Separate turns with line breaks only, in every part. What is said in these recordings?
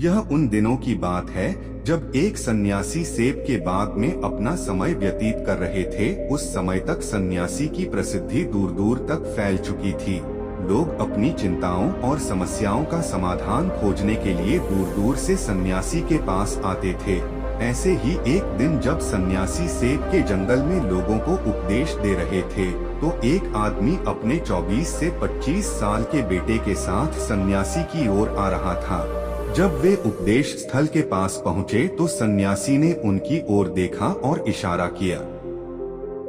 यह उन दिनों की बात है जब एक सन्यासी सेब के बाग में अपना समय व्यतीत कर रहे थे। उस समय तक सन्यासी की प्रसिद्धि दूर दूर तक फैल चुकी थी। लोग अपनी चिंताओं और समस्याओं का समाधान खोजने के लिए दूर दूर से सन्यासी के पास आते थे। ऐसे ही एक दिन जब सन्यासी सेब के जंगल में लोगों को उपदेश दे रहे थे, तो एक आदमी अपने 24 से 25 साल के बेटे के साथ सन्यासी की ओर आ रहा था। जब वे उपदेश स्थल के पास पहुँचे तो सन्यासी ने उनकी ओर देखा और इशारा किया।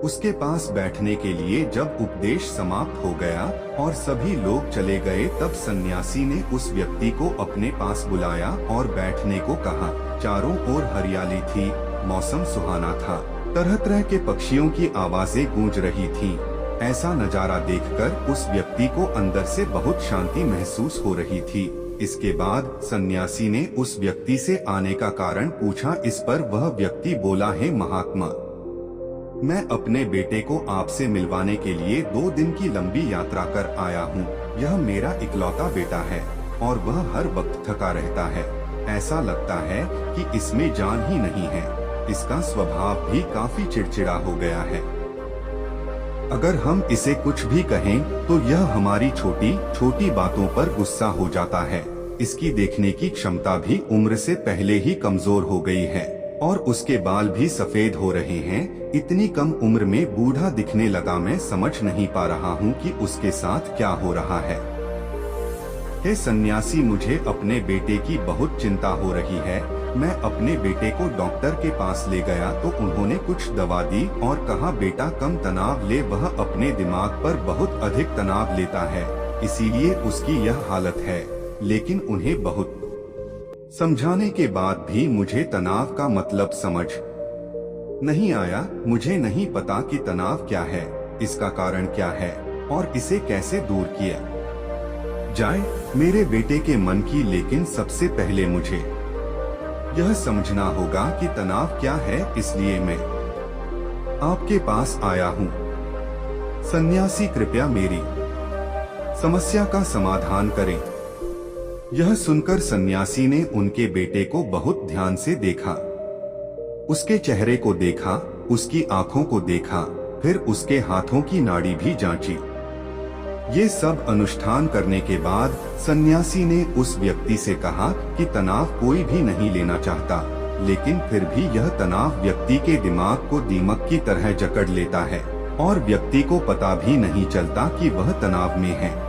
उसके पास बैठने के लिए जब उपदेश समाप्त हो गया और सभी लोग चले गए, तब सन्यासी ने उस व्यक्ति को अपने पास बुलाया और बैठने को कहा। चारों ओर हरियाली थी, मौसम सुहाना था, तरह तरह के पक्षियों की आवाजें गूंज रही थीं। ऐसा नजारा देखकर उस व्यक्ति को अंदर से बहुत शांति महसूस हो रही थी। इसके बाद सन्यासी ने उस व्यक्ति से आने का कारण पूछा। इस पर वह व्यक्ति बोला, है महात्मा, मैं अपने बेटे को आपसे मिलवाने के लिए 2 दिन की लंबी यात्रा कर आया हूँ। यह मेरा इकलौता बेटा है और वह हर वक्त थका रहता है। ऐसा लगता है कि इसमें जान ही नहीं है। इसका स्वभाव भी काफी चिड़चिड़ा हो गया है। अगर हम इसे कुछ भी कहें तो यह हमारी छोटी छोटी बातों पर गुस्सा हो जाता है। इसकी देखने की क्षमता भी उम्र से पहले ही कमजोर हो गई है और उसके बाल भी सफेद हो रहे हैं। इतनी कम उम्र में बूढ़ा दिखने लगा। मैं समझ नहीं पा रहा हूँ कि उसके साथ क्या हो रहा है। हे सन्यासी, मुझे अपने बेटे की बहुत चिंता हो रही है। मैं अपने बेटे को डॉक्टर के पास ले गया तो उन्होंने कुछ दवा दी और कहा, बेटा कम तनाव ले। वह अपने दिमाग पर बहुत अधिक तनाव लेता है, इसीलिए उसकी यह हालत है। लेकिन उन्हें बहुत समझाने के बाद भी मुझे तनाव का मतलब समझ नहीं आया। मुझे नहीं पता कि तनाव क्या है, इसका कारण क्या है और इसे कैसे दूर किया जाए मेरे बेटे के मन की। लेकिन सबसे पहले मुझे यह समझना होगा कि तनाव क्या है, इसलिए मैं आपके पास आया हूँ। सन्यासी, कृपया मेरी समस्या का समाधान करें। यह सुनकर सन्यासी ने उनके बेटे को बहुत ध्यान से देखा। उसके चेहरे को देखा, उसकी आंखों को देखा, फिर उसके हाथों की नाड़ी भी जांची। ये सब अनुष्ठान करने के बाद सन्यासी ने उस व्यक्ति से कहा कि तनाव कोई भी नहीं लेना चाहता, लेकिन फिर भी यह तनाव व्यक्ति के दिमाग को दीमक की तरह जकड़ लेता है और व्यक्ति को पता भी नहीं चलता कि वह तनाव में है।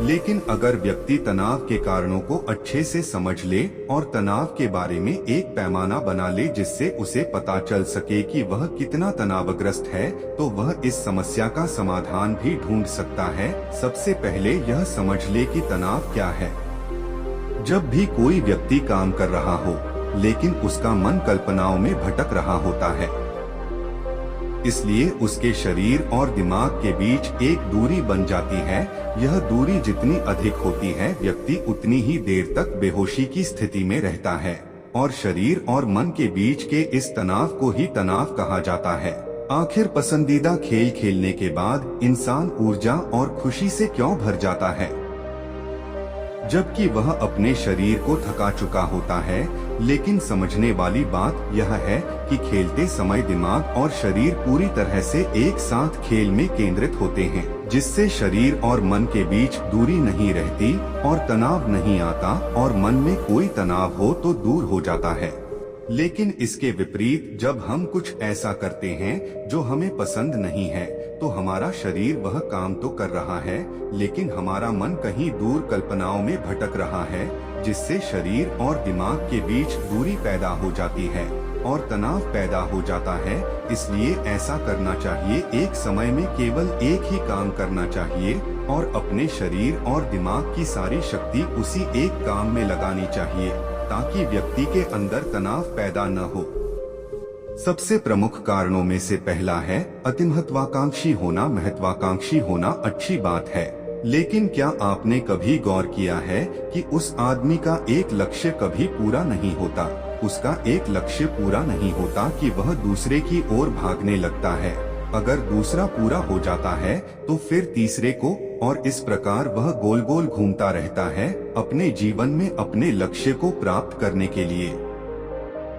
लेकिन अगर व्यक्ति तनाव के कारणों को अच्छे से समझ ले और तनाव के बारे में एक पैमाना बना ले जिससे उसे पता चल सके कि वह कितना तनावग्रस्त है, तो वह इस समस्या का समाधान भी ढूंढ सकता है। सबसे पहले यह समझ ले कि तनाव क्या है। जब भी कोई व्यक्ति काम कर रहा हो लेकिन उसका मन कल्पनाओं में भटक रहा होता है, इसलिए उसके शरीर और दिमाग के बीच एक दूरी बन जाती है। यह दूरी जितनी अधिक होती है, व्यक्ति उतनी ही देर तक बेहोशी की स्थिति में रहता है और शरीर और मन के बीच के इस तनाव को ही तनाव कहा जाता है। आखिर पसंदीदा खेल खेलने के बाद इंसान ऊर्जा और खुशी से क्यों भर जाता है, जबकि वह अपने शरीर को थका चुका होता है। लेकिन समझने वाली बात यह है कि खेलते समय दिमाग और शरीर पूरी तरह से एक साथ खेल में केंद्रित होते हैं, जिससे शरीर और मन के बीच दूरी नहीं रहती और तनाव नहीं आता, और मन में कोई तनाव हो तो दूर हो जाता है। लेकिन इसके विपरीत जब हम कुछ ऐसा करते हैं जो हमें पसंद नहीं है, तो हमारा शरीर वह काम तो कर रहा है, लेकिन हमारा मन कहीं दूर कल्पनाओं में भटक रहा है, जिससे शरीर और दिमाग के बीच दूरी पैदा हो जाती है और तनाव पैदा हो जाता है। इसलिए ऐसा करना चाहिए, एक समय में केवल एक ही काम करना चाहिए और अपने शरीर और दिमाग की सारी शक्ति उसी एक काम में लगानी चाहिए, ताकि व्यक्ति के अंदर तनाव पैदा न हो। सबसे प्रमुख कारणों में से पहला है अतिमहत्वाकांक्षी होना। महत्वाकांक्षी होना अच्छी बात है, लेकिन क्या आपने कभी गौर किया है कि उस आदमी का एक लक्ष्य कभी पूरा नहीं होता। उसका एक लक्ष्य पूरा नहीं होता कि वह दूसरे की ओर भागने लगता है। अगर दूसरा पूरा हो जाता है तो फिर तीसरे को और इस प्रकार वह गोल गोल घूमता रहता है अपने जीवन में अपने लक्ष्य को प्राप्त करने के लिए।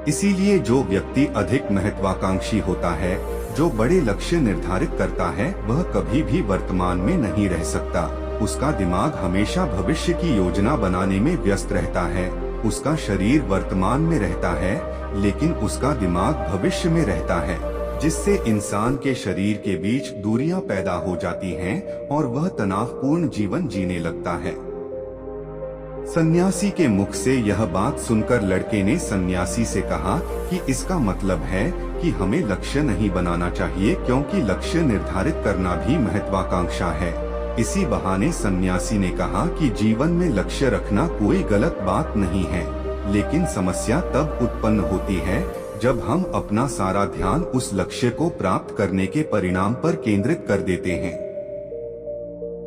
इसीलिए जो व्यक्ति अधिक महत्वाकांक्षी होता है, जो बड़े लक्ष्य निर्धारित करता है, वह कभी भी वर्तमान में नहीं रह सकता। उसका दिमाग हमेशा भविष्य की योजना बनाने में व्यस्त रहता है। उसका शरीर वर्तमान में रहता है, लेकिन उसका दिमाग भविष्य में रहता है, जिससे इंसान के शरीर के बीच दूरियां पैदा हो जाती हैं और वह तनावपूर्ण जीवन जीने लगता है। सन्यासी के मुख से यह बात सुनकर लड़के ने सन्यासी से कहा कि इसका मतलब है कि हमें लक्ष्य नहीं बनाना चाहिए, क्योंकि लक्ष्य निर्धारित करना भी महत्वाकांक्षा है। इसी बहाने सन्यासी ने कहा कि जीवन में लक्ष्य रखना कोई गलत बात नहीं है, लेकिन समस्या तब उत्पन्न होती है जब हम अपना सारा ध्यान उस लक्ष्य को प्राप्त करने के परिणाम पर केंद्रित कर देते हैं।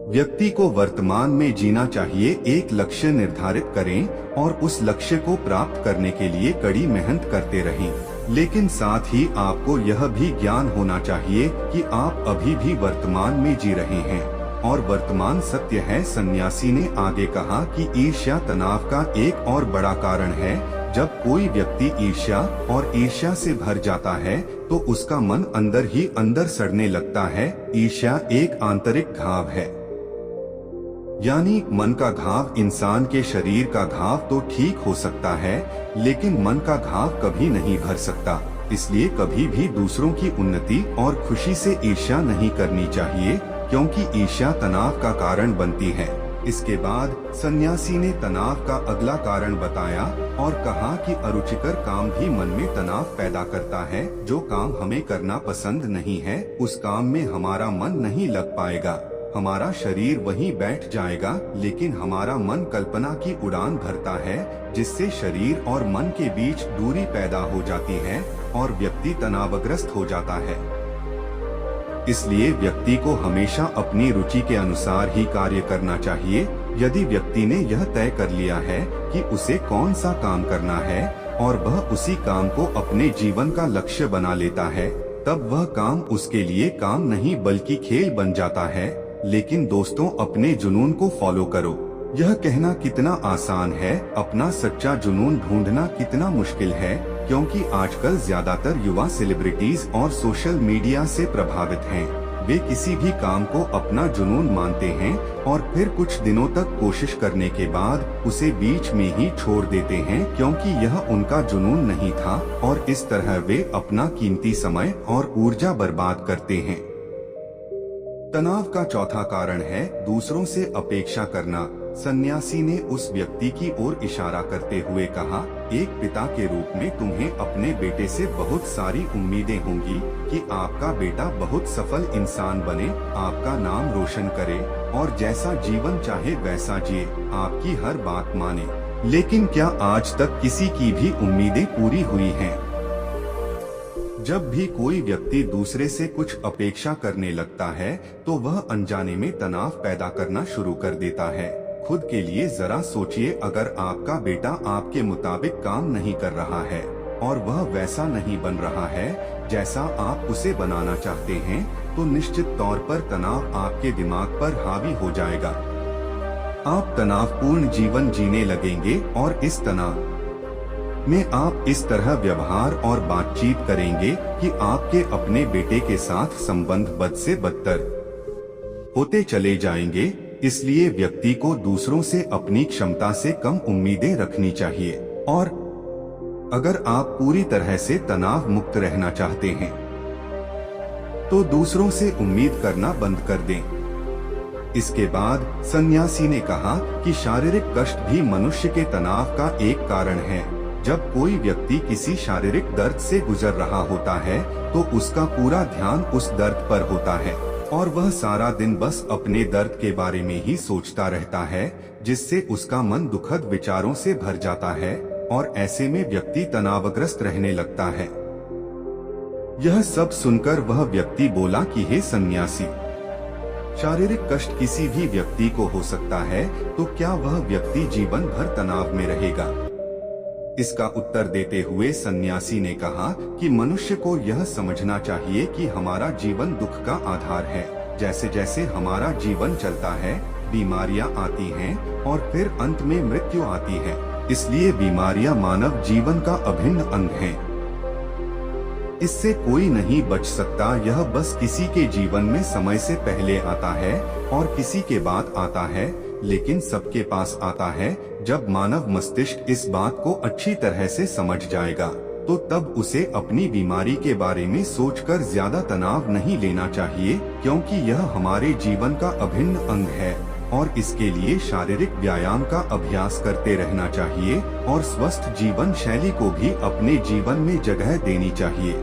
व्यक्ति को वर्तमान में जीना चाहिए, एक लक्ष्य निर्धारित करें और उस लक्ष्य को प्राप्त करने के लिए कड़ी मेहनत करते रहें। लेकिन साथ ही आपको यह भी ज्ञान होना चाहिए कि आप अभी भी वर्तमान में जी रहे हैं और वर्तमान सत्य है। सन्यासी ने आगे कहा कि ईर्ष्या तनाव का एक और बड़ा कारण है। जब कोई व्यक्ति ईर्ष्या से भर जाता है तो उसका मन अंदर ही अंदर सड़ने लगता है। ईर्ष्या एक आंतरिक घाव है, यानी मन का घाव। इंसान के शरीर का घाव तो ठीक हो सकता है, लेकिन मन का घाव कभी नहीं भर सकता। इसलिए कभी भी दूसरों की उन्नति और खुशी से ईर्ष्या नहीं करनी चाहिए, क्योंकि ईर्ष्या तनाव का कारण बनती है। इसके बाद सन्यासी ने तनाव का अगला कारण बताया और कहा कि अरुचिकर काम भी मन में तनाव पैदा करता है। जो काम हमें करना पसंद नहीं है, उस काम में हमारा मन नहीं लग पाएगा। हमारा शरीर वहीं बैठ जाएगा, लेकिन हमारा मन कल्पना की उड़ान भरता है, जिससे शरीर और मन के बीच दूरी पैदा हो जाती है और व्यक्ति तनावग्रस्त हो जाता है। इसलिए व्यक्ति को हमेशा अपनी रुचि के अनुसार ही कार्य करना चाहिए। यदि व्यक्ति ने यह तय कर लिया है कि उसे कौन सा काम करना है और वह उसी काम को अपने जीवन का लक्ष्य बना लेता है, तब वह काम उसके लिए काम नहीं बल्कि खेल बन जाता है। लेकिन दोस्तों, अपने जुनून को फॉलो करो। यह कहना कितना आसान है, अपना सच्चा जुनून ढूंढना कितना मुश्किल है, क्योंकि आजकल ज्यादातर युवा सेलिब्रिटीज और सोशल मीडिया से प्रभावित हैं। वे किसी भी काम को अपना जुनून मानते हैं और फिर कुछ दिनों तक कोशिश करने के बाद उसे बीच में ही छोड़ देते हैं, क्योंकि यह उनका जुनून नहीं था और इस तरह वे अपना कीमती समय और ऊर्जा बर्बाद करते हैं। तनाव का चौथा कारण है दूसरों से अपेक्षा करना। सन्यासी ने उस व्यक्ति की ओर इशारा करते हुए कहा, एक पिता के रूप में तुम्हें अपने बेटे से बहुत सारी उम्मीदें होंगी कि आपका बेटा बहुत सफल इंसान बने, आपका नाम रोशन करे और जैसा जीवन चाहे वैसा जिए, आपकी हर बात माने। लेकिन क्या आज तक किसी की भी उम्मीदें पूरी हुई हैं? जब भी कोई व्यक्ति दूसरे से कुछ अपेक्षा करने लगता है तो वह अनजाने में तनाव पैदा करना शुरू कर देता है। खुद के लिए जरा सोचिए, अगर आपका बेटा आपके मुताबिक काम नहीं कर रहा है और वह वैसा नहीं बन रहा है जैसा आप उसे बनाना चाहते हैं, तो निश्चित तौर पर तनाव आपके दिमाग पर हावी हो जाएगा। आप तनावपूर्ण जीवन जीने लगेंगे और इस तनाव में आप इस तरह व्यवहार और बातचीत करेंगे कि आपके अपने बेटे के साथ संबंध बद से बदतर होते चले जाएंगे। इसलिए व्यक्ति को दूसरों से अपनी क्षमता से कम उम्मीदें रखनी चाहिए और अगर आप पूरी तरह से तनाव मुक्त रहना चाहते हैं तो दूसरों से उम्मीद करना बंद कर दें। इसके बाद सन्यासी ने कहा कि शारीरिक कष्ट भी मनुष्य के तनाव का एक कारण है। जब कोई व्यक्ति किसी शारीरिक दर्द से गुजर रहा होता है तो उसका पूरा ध्यान उस दर्द पर होता है और वह सारा दिन बस अपने दर्द के बारे में ही सोचता रहता है, जिससे उसका मन दुखद विचारों से भर जाता है और ऐसे में व्यक्ति तनावग्रस्त रहने लगता है। यह सब सुनकर वह व्यक्ति बोला कि हे सन्यासी, शारीरिक कष्ट किसी भी व्यक्ति को हो सकता है, तो क्या वह व्यक्ति जीवन भर तनाव में रहेगा? इसका उत्तर देते हुए सन्यासी ने कहा कि मनुष्य को यह समझना चाहिए कि हमारा जीवन दुख का आधार है जैसे जैसे हमारा जीवन चलता है, बीमारियां आती हैं और फिर अंत में मृत्यु आती है। इसलिए बीमारियां मानव जीवन का अभिन्न अंग हैं। इससे कोई नहीं बच सकता। यह बस किसी के जीवन में समय से पहले आता है और किसी के बाद आता है, लेकिन सबके पास आता है। जब मानव मस्तिष्क इस बात को अच्छी तरह से समझ जाएगा, तो तब उसे अपनी बीमारी के बारे में सोचकर ज्यादा तनाव नहीं लेना चाहिए, क्योंकि यह हमारे जीवन का अभिन्न अंग है और इसके लिए शारीरिक व्यायाम का अभ्यास करते रहना चाहिए और स्वस्थ जीवन शैली को भी अपने जीवन में जगह देनी चाहिए,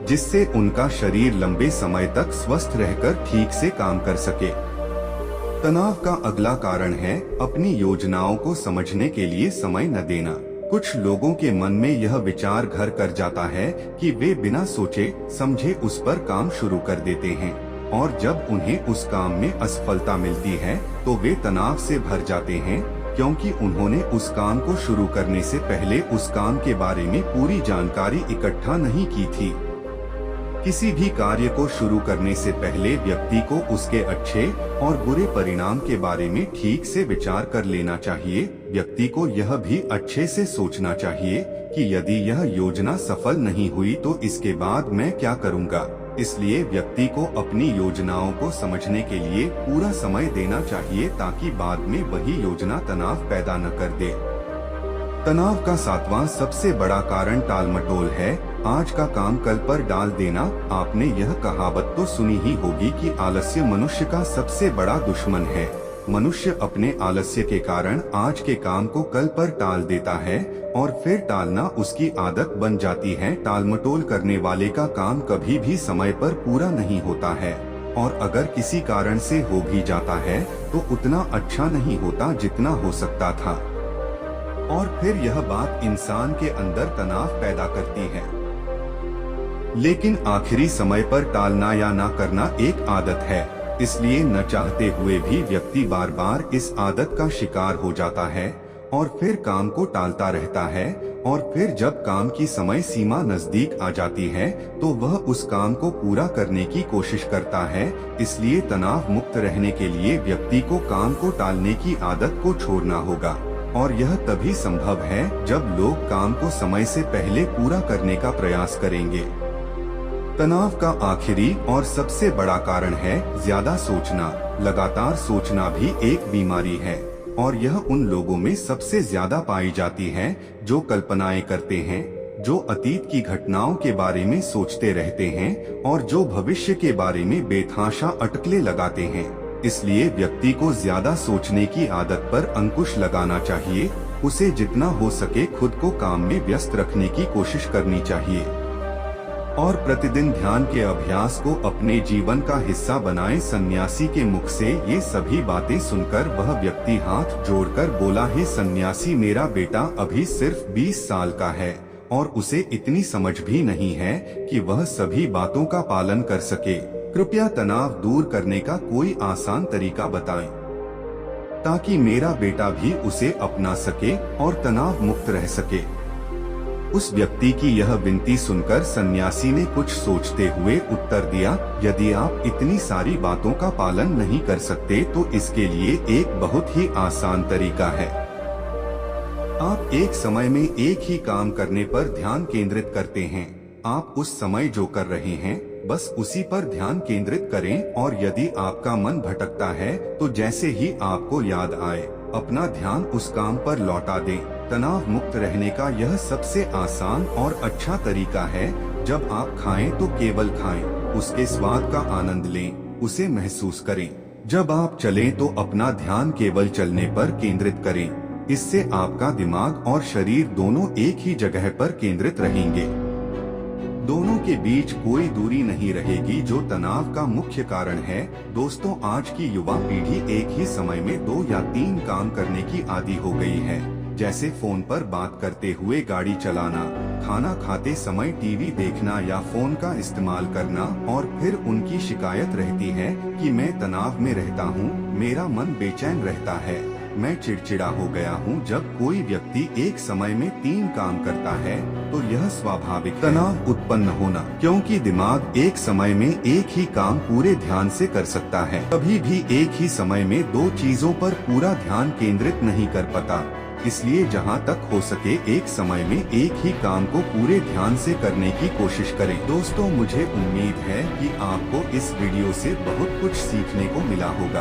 जिससे उनका शरीर लंबे समय तक स्वस्थ रहकर ठीक से काम कर सके। तनाव का अगला कारण है अपनी योजनाओं को समझने के लिए समय न देना। कुछ लोगों के मन में यह विचार घर कर जाता है कि वे बिना सोचे समझे उस पर काम शुरू कर देते हैं और जब उन्हें उस काम में असफलता मिलती है तो वे तनाव से भर जाते हैं, क्योंकि उन्होंने उस काम को शुरू करने से पहले उस काम के बारे में पूरी जानकारी इकट्ठा नहीं की थी। किसी भी कार्य को शुरू करने से पहले व्यक्ति को उसके अच्छे और बुरे परिणाम के बारे में ठीक से विचार कर लेना चाहिए। व्यक्ति को यह भी अच्छे से सोचना चाहिए कि यदि यह योजना सफल नहीं हुई तो इसके बाद मैं क्या करूंगा। इसलिए व्यक्ति को अपनी योजनाओं को समझने के लिए पूरा समय देना चाहिए, ताकि बाद में वही योजना तनाव पैदा न कर दे। तनाव का 7वां सबसे बड़ा कारण टालमटोल है। आज का काम कल पर डाल देना। आपने यह कहावत तो सुनी ही होगी कि आलस्य मनुष्य का सबसे बड़ा दुश्मन है। मनुष्य अपने आलस्य के कारण आज के काम को कल पर टाल देता है और फिर टालना उसकी आदत बन जाती है। टालमटोल करने वाले का काम कभी भी समय पर पूरा नहीं होता है और अगर किसी कारण से हो भी जाता है तो उतना अच्छा नहीं होता जितना हो सकता था और फिर यह बात इंसान के अंदर तनाव पैदा करती है। लेकिन आखिरी समय पर टालना या ना करना एक आदत है, इसलिए न चाहते हुए भी व्यक्ति बार बार इस आदत का शिकार हो जाता है और फिर काम को टालता रहता है और फिर जब काम की समय सीमा नजदीक आ जाती है तो वह उस काम को पूरा करने की कोशिश करता है। इसलिए तनाव मुक्त रहने के लिए व्यक्ति को काम को टालने की आदत को छोड़ना होगा और यह तभी संभव है जब लोग काम को समय से पहले पूरा करने का प्रयास करेंगे। तनाव का आखिरी और सबसे बड़ा कारण है ज्यादा सोचना। लगातार सोचना भी एक बीमारी है और यह उन लोगों में सबसे ज्यादा पाई जाती है जो कल्पनाएं करते हैं, जो अतीत की घटनाओं के बारे में सोचते रहते हैं और जो भविष्य के बारे में बेतहाशा अटकलें लगाते हैं। इसलिए व्यक्ति को ज्यादा सोचने की आदत पर अंकुश लगाना चाहिए। उसे जितना हो सके खुद को काम में व्यस्त रखने की कोशिश करनी चाहिए और प्रतिदिन ध्यान के अभ्यास को अपने जीवन का हिस्सा बनाएं। सन्यासी के मुख से ये सभी बातें सुनकर वह व्यक्ति हाथ जोड़कर बोला, हे सन्यासी, मेरा बेटा अभी सिर्फ 20 साल का है और उसे इतनी समझ भी नहीं है कि वह सभी बातों का पालन कर सके। कृपया तनाव दूर करने का कोई आसान तरीका बताएं ताकि मेरा बेटा भी उसे अपना सके और तनाव मुक्त रह सके। उस व्यक्ति की यह विनती सुनकर सन्यासी ने कुछ सोचते हुए उत्तर दिया, यदि आप इतनी सारी बातों का पालन नहीं कर सकते तो इसके लिए एक बहुत ही आसान तरीका है। आप एक समय में एक ही काम करने पर ध्यान केंद्रित करते हैं। आप उस समय जो कर रहे हैं बस उसी पर ध्यान केंद्रित करें और यदि आपका मन भटकता है तो जैसे ही आपको याद आए अपना ध्यान उस काम पर लौटा दें। तनाव मुक्त रहने का यह सबसे आसान और अच्छा तरीका है। जब आप खाएं तो केवल खाएं, उसके स्वाद का आनंद लें, उसे महसूस करें। जब आप चलें तो अपना ध्यान केवल चलने पर केंद्रित करें। इससे आपका दिमाग और शरीर दोनों एक ही जगह पर केंद्रित रहेंगे। दोनों के बीच कोई दूरी नहीं रहेगी, जो तनाव का मुख्य कारण है। दोस्तों, आज की युवा पीढ़ी एक ही समय में 2 या 3 काम करने की आदी हो गई है, जैसे फोन पर बात करते हुए गाड़ी चलाना, खाना खाते समय टीवी देखना या फोन का इस्तेमाल करना। और फिर उनकी शिकायत रहती है कि मैं तनाव में रहता हूँ, मेरा मन बेचैन रहता है, मैं चिड़चिड़ा हो गया हूँ। जब कोई व्यक्ति एक समय में 3 काम करता है तो यह स्वाभाविक तनाव उत्पन्न होना, क्योंकि दिमाग एक समय में एक ही काम पूरे ध्यान से कर सकता है, कभी भी एक ही समय में 2 चीजों पर पूरा ध्यान केंद्रित नहीं कर पाता। इसलिए जहाँ तक हो सके एक समय में एक ही काम को पूरे ध्यान से करने की कोशिश करें। दोस्तों, मुझे उम्मीद है कि आपको इस वीडियो से बहुत कुछ सीखने को मिला होगा।